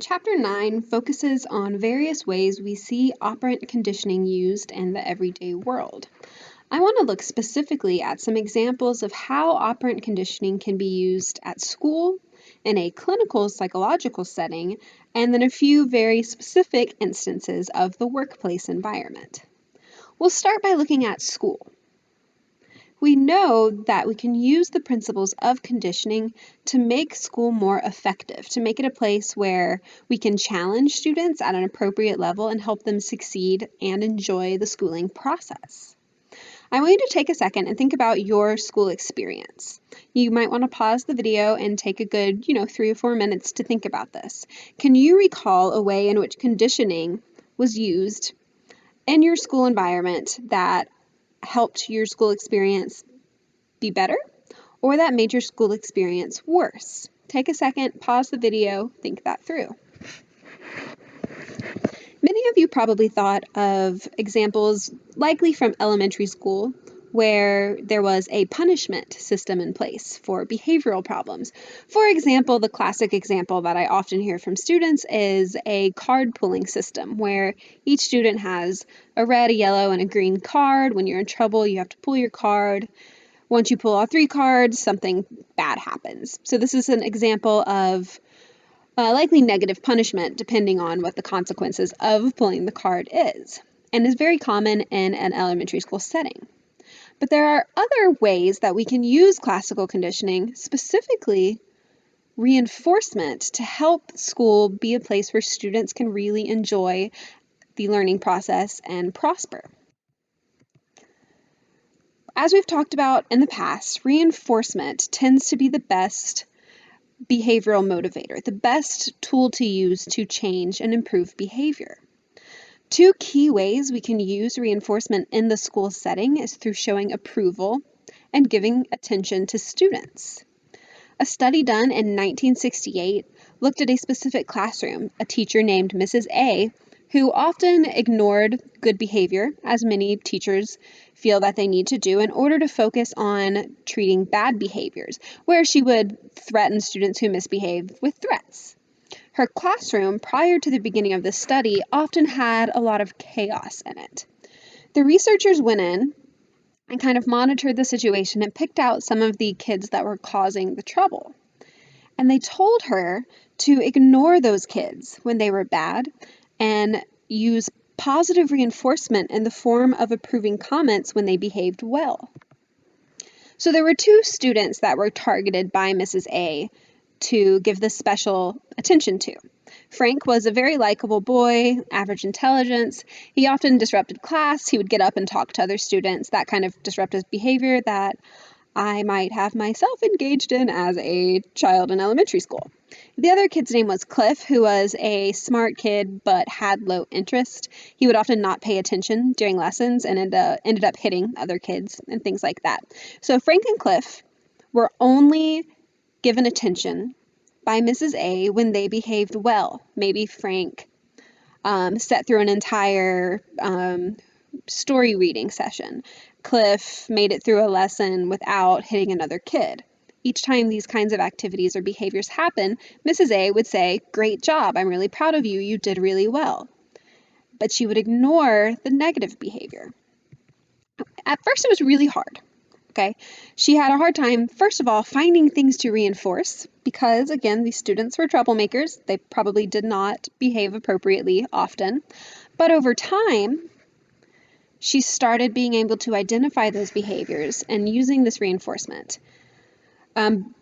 Chapter 9 focuses on various ways we see operant conditioning used in the everyday world. I want to look specifically at some examples of how operant conditioning can be used at school, in a clinical psychological setting, and then a few very specific instances of the workplace environment. We'll start by looking at school. We know that we can use the principles of conditioning to make school more effective, to make it a place where we can challenge students at an appropriate level and help them succeed and enjoy the schooling process. I want you to take a second and think about your school experience. You might want to pause the video and take a good, 3 or 4 minutes to think about this. Can you recall a way in which conditioning was used in your school environment that helped your school experience be better, or that made your school experience worse? Take a second, pause the video, think that through. Many of you probably thought of examples likely from elementary school where there was a punishment system in place for behavioral problems. For example, the classic example that I often hear from students is a card pulling system where each student has a red, a yellow, and a green card. When you're in trouble, you have to pull your card. Once you pull all 3 cards, something bad happens. So this is an example of likely negative punishment depending on what the consequences of pulling the card is, and is very common in an elementary school setting. But there are other ways that we can use classical conditioning, specifically reinforcement, to help school be a place where students can really enjoy the learning process and prosper. As we've talked about in the past, reinforcement tends to be the best behavioral motivator, the best tool to use to change and improve behavior. 2 key ways we can use reinforcement in the school setting is through showing approval and giving attention to students. A study done in 1968 looked at a specific classroom, a teacher named Mrs. A, who often ignored good behavior, as many teachers feel that they need to do, in order to focus on treating bad behaviors, where she would threaten students who misbehaved with threats. Her classroom, prior to the beginning of the study, often had a lot of chaos in it. The researchers went in and kind of monitored the situation and picked out some of the kids that were causing the trouble. And they told her to ignore those kids when they were bad and use positive reinforcement in the form of approving comments when they behaved well. So there were 2 students that were targeted by Mrs. A to give this special attention to. Frank was a very likable boy, average intelligence. He often disrupted class. He would get up and talk to other students, that kind of disruptive behavior that I might have myself engaged in as a child in elementary school. The other kid's name was Cliff, who was a smart kid but had low interest. He would often not pay attention during lessons and ended up hitting other kids and things like that. So Frank and Cliff were only given attention by Mrs. A when they behaved well. Maybe Frank sat through an entire story reading session. Cliff made it through a lesson without hitting another kid. Each time these kinds of activities or behaviors happen, Mrs. A would say, "Great job, I'm really proud of you, you did really well." But she would ignore the negative behavior. At first it was really hard. Okay, she had a hard time, first of all, finding things to reinforce because, again, these students were troublemakers. They probably did not behave appropriately often. But over time, she started being able to identify those behaviors and using this reinforcement.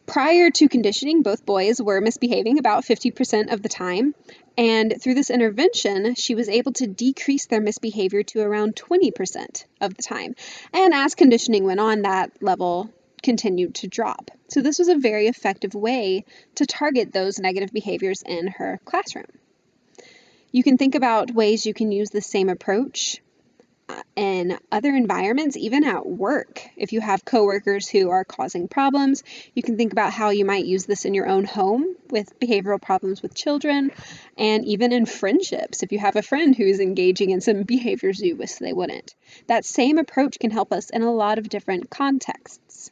Prior to conditioning, both boys were misbehaving about 50% of the time, and through this intervention, she was able to decrease their misbehavior to around 20% of the time. And as conditioning went on, that level continued to drop. So this was a very effective way to target those negative behaviors in her classroom. You can think about ways you can use the same approach in other environments, even at work. If you have coworkers who are causing problems, you can think about how you might use this in your own home with behavioral problems with children, and even in friendships. If you have a friend who's engaging in some behaviors you wish they wouldn't, that same approach can help us in a lot of different contexts.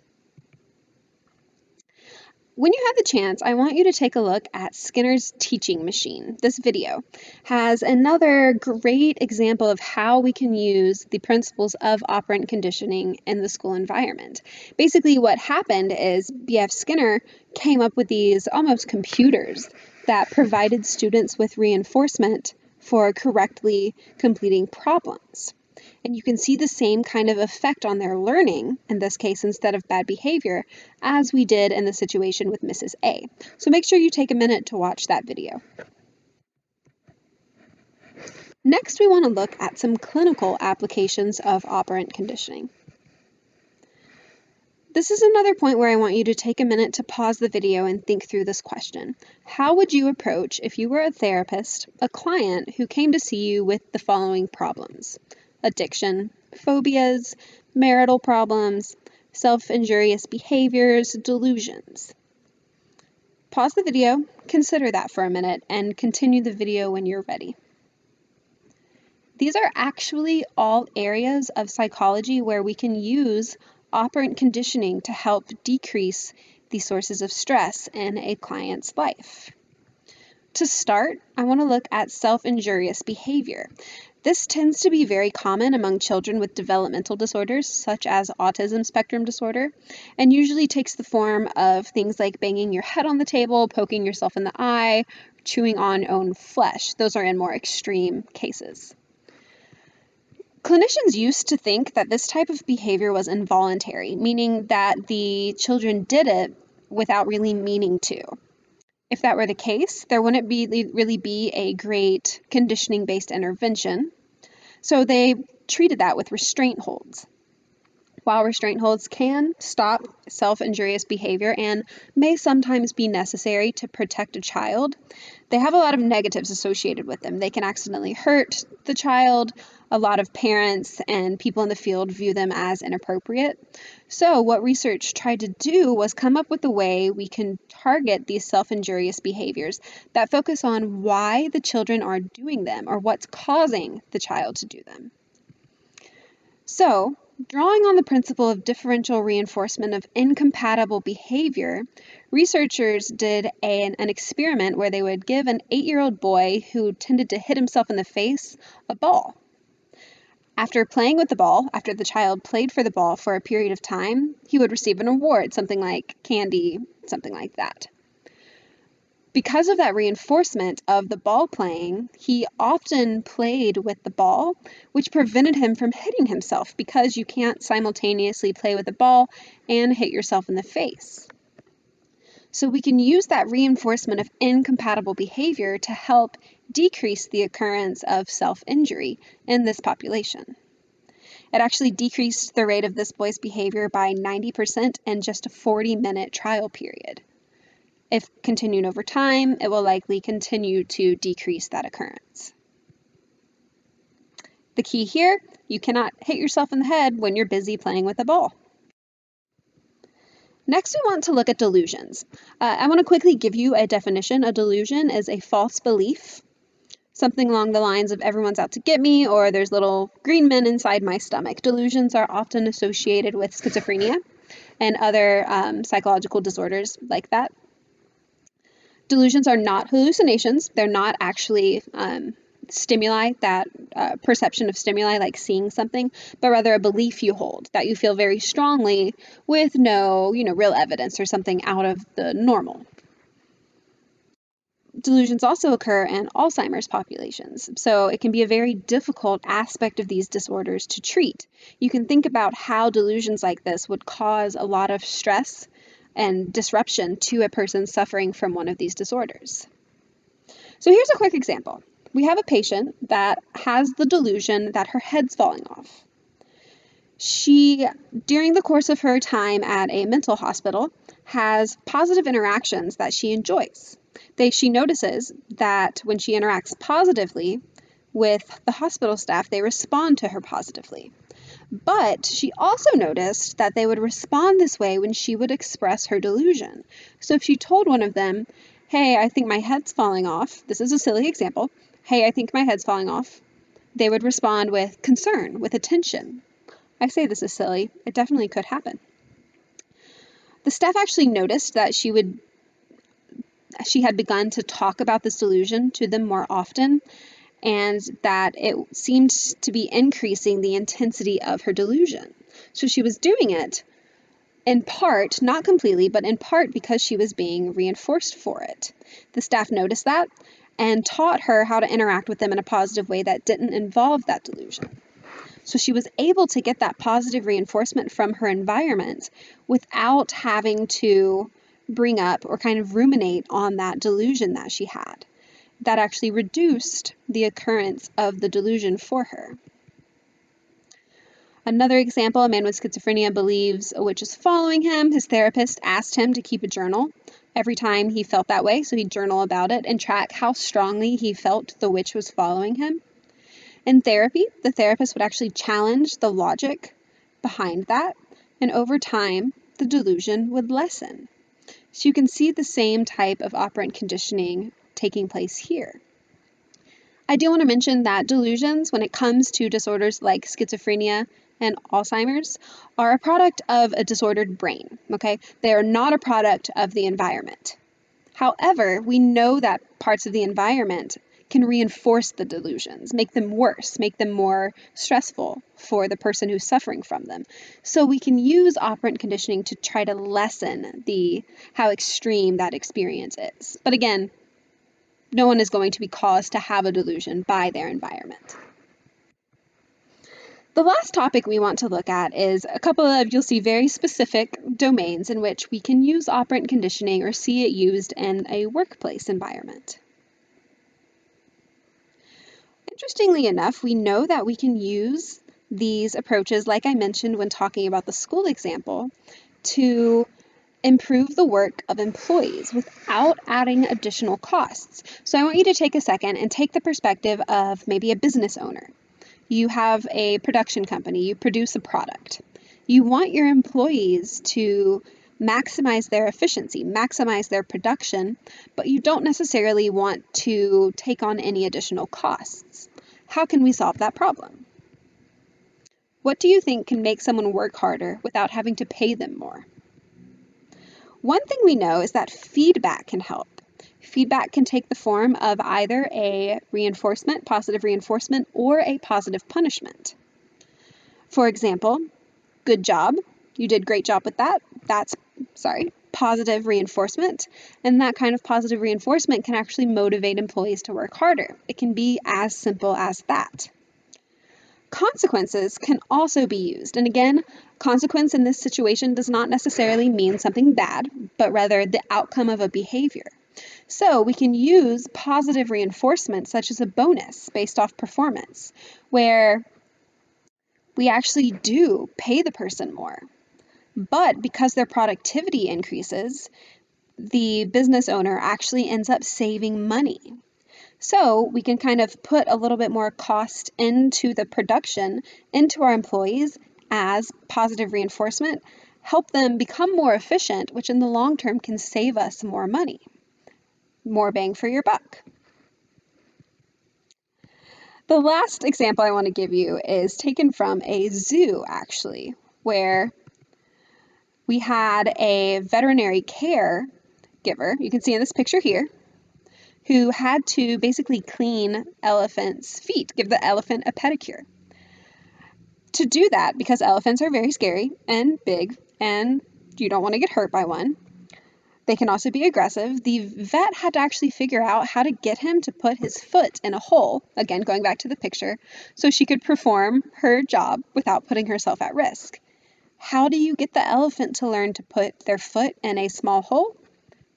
When you have the chance, I want you to take a look at Skinner's teaching machine. This video has another great example of how we can use the principles of operant conditioning in the school environment. Basically, what happened is B.F. Skinner came up with these almost computers that provided students with reinforcement for correctly completing problems. And you can see the same kind of effect on their learning, in this case instead of bad behavior, as we did in the situation with Mrs. A. So make sure you take a minute to watch that video. Next, we want to look at some clinical applications of operant conditioning. This is another point where I want you to take a minute to pause the video and think through this question. How would you approach, if you were a therapist, a client who came to see you with the following problems? Addiction, phobias, marital problems, self-injurious behaviors, delusions. Pause the video, consider that for a minute, and continue the video when you're ready. These are actually all areas of psychology where we can use operant conditioning to help decrease the sources of stress in a client's life. To start, I want to look at self-injurious behavior. This tends to be very common among children with developmental disorders, such as autism spectrum disorder, and usually takes the form of things like banging your head on the table, poking yourself in the eye, chewing on own flesh. Those are in more extreme cases. Clinicians used to think that this type of behavior was involuntary, meaning that the children did it without really meaning to. If that were the case, there wouldn't really be a great conditioning-based intervention. So they treated that with restraint holds. While restraint holds can stop self-injurious behavior and may sometimes be necessary to protect a child, they have a lot of negatives associated with them. They can accidentally hurt the child. A lot of parents and people in the field view them as inappropriate. So what research tried to do was come up with a way we can target these self-injurious behaviors that focus on why the children are doing them or what's causing the child to do them. So, drawing on the principle of differential reinforcement of incompatible behavior, researchers did an experiment where they would give an 8-year-old boy who tended to hit himself in the face a ball. After playing with the ball, after the child played for the ball for a period of time, he would receive an award, something like candy, something like that. Because of that reinforcement of the ball playing, he often played with the ball, which prevented him from hitting himself because you can't simultaneously play with the ball and hit yourself in the face. So we can use that reinforcement of incompatible behavior to help decrease the occurrence of self-injury in this population. It actually decreased the rate of this boy's behavior by 90% in just a 40-minute trial period. If continued over time, it will likely continue to decrease that occurrence. The key here, you cannot hit yourself in the head when you're busy playing with a ball. Next, we want to look at delusions. I want to quickly give you a definition. A delusion is a false belief, something along the lines of everyone's out to get me or there's little green men inside my stomach. Delusions are often associated with schizophrenia and other psychological disorders like that. Delusions are not hallucinations. They're not actually stimuli, that perception of stimuli like seeing something, but rather a belief you hold that you feel very strongly with no, real evidence or something out of the normal. Delusions also occur in Alzheimer's populations, so it can be a very difficult aspect of these disorders to treat. You can think about how delusions like this would cause a lot of stress and disruption to a person suffering from one of these disorders. So here's a quick example. We have a patient that has the delusion that her head's falling off. She, during the course of her time at a mental hospital, has positive interactions that she enjoys. She notices that when she interacts positively with the hospital staff, they respond to her positively. But she also noticed that they would respond this way when she would express her delusion. So if she told one of them, hey, I think my head's falling off, this is a silly example, hey, I think my head's falling off, they would respond with concern, with attention. I say this is silly, it definitely could happen. The staff actually noticed that she would she had begun to talk about this delusion to them more often, and that it seemed to be increasing the intensity of her delusion. So she was doing it in part, not completely, but in part because she was being reinforced for it. The staff noticed that and taught her how to interact with them in a positive way that didn't involve that delusion. So she was able to get that positive reinforcement from her environment without having to bring up or kind of ruminate on that delusion that she had. That actually reduced the occurrence of the delusion for her. Another example, a man with schizophrenia believes a witch is following him. His therapist asked him to keep a journal every time he felt that way, so he'd journal about it and track how strongly he felt the witch was following him. In therapy, the therapist would actually challenge the logic behind that, and over time, the delusion would lessen. So you can see the same type of operant conditioning taking place here. I do want to mention that delusions, when it comes to disorders like schizophrenia and Alzheimer's, are a product of a disordered brain, okay? They are not a product of the environment. However, we know that parts of the environment can reinforce the delusions, make them worse, make them more stressful for the person who's suffering from them. So we can use operant conditioning to try to lessen how extreme that experience is. But again, no one is going to be caused to have a delusion by their environment. The last topic we want to look at is a couple of, you'll see, very specific domains in which we can use operant conditioning or see it used in a workplace environment. Interestingly enough, we know that we can use these approaches, like I mentioned when talking about the school example, to improve the work of employees without adding additional costs. So I want you to take a second and take the perspective of maybe a business owner. You have a production company, you produce a product. You want your employees to maximize their efficiency, maximize their production, but you don't necessarily want to take on any additional costs. How can we solve that problem? What do you think can make someone work harder without having to pay them more? One thing we know is that feedback can help. Feedback can take the form of either a reinforcement, positive reinforcement, or a positive punishment. For example, good job, you did a great job with that. That's positive reinforcement. And that kind of positive reinforcement can actually motivate employees to work harder. It can be as simple as that. Consequences can also be used. And again, consequence in this situation does not necessarily mean something bad, but rather the outcome of a behavior. So we can use positive reinforcement, such as a bonus based off performance, where we actually do pay the person more. But because their productivity increases, the business owner actually ends up saving money. So we can kind of put a little bit more cost into the production, into our employees as positive reinforcement, help them become more efficient, which in the long term can save us more money, more bang for your buck. The last example I want to give you is taken from a zoo, actually, where we had a veterinary care giver, you can see in this picture here, who had to basically clean elephants' feet, give the elephant a pedicure. To do that, because elephants are very scary and big, and you don't want to get hurt by one, they can also be aggressive, the vet had to actually figure out how to get him to put his foot in a hole, again going back to the picture, so she could perform her job without putting herself at risk. How do you get the elephant to learn to put their foot in a small hole?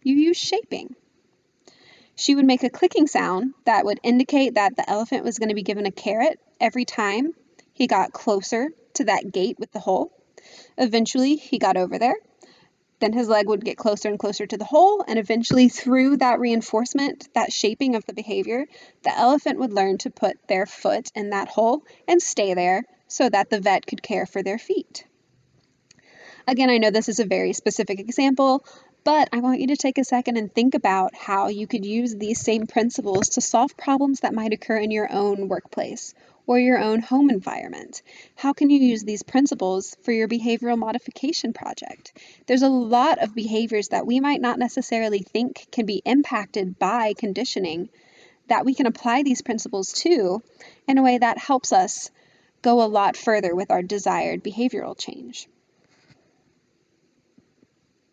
You use shaping. She would make a clicking sound that would indicate that the elephant was going to be given a carrot every time he got closer to that gate with the hole. Eventually, he got over there. Then his leg would get closer and closer to the hole, and eventually through that reinforcement, that shaping of the behavior, the elephant would learn to put their foot in that hole and stay there so that the vet could care for their feet. Again, I know this is a very specific example, but I want you to take a second and think about how you could use these same principles to solve problems that might occur in your own workplace or your own home environment? How can you use these principles for your behavioral modification project? There's a lot of behaviors that we might not necessarily think can be impacted by conditioning that we can apply these principles to in a way that helps us go a lot further with our desired behavioral change.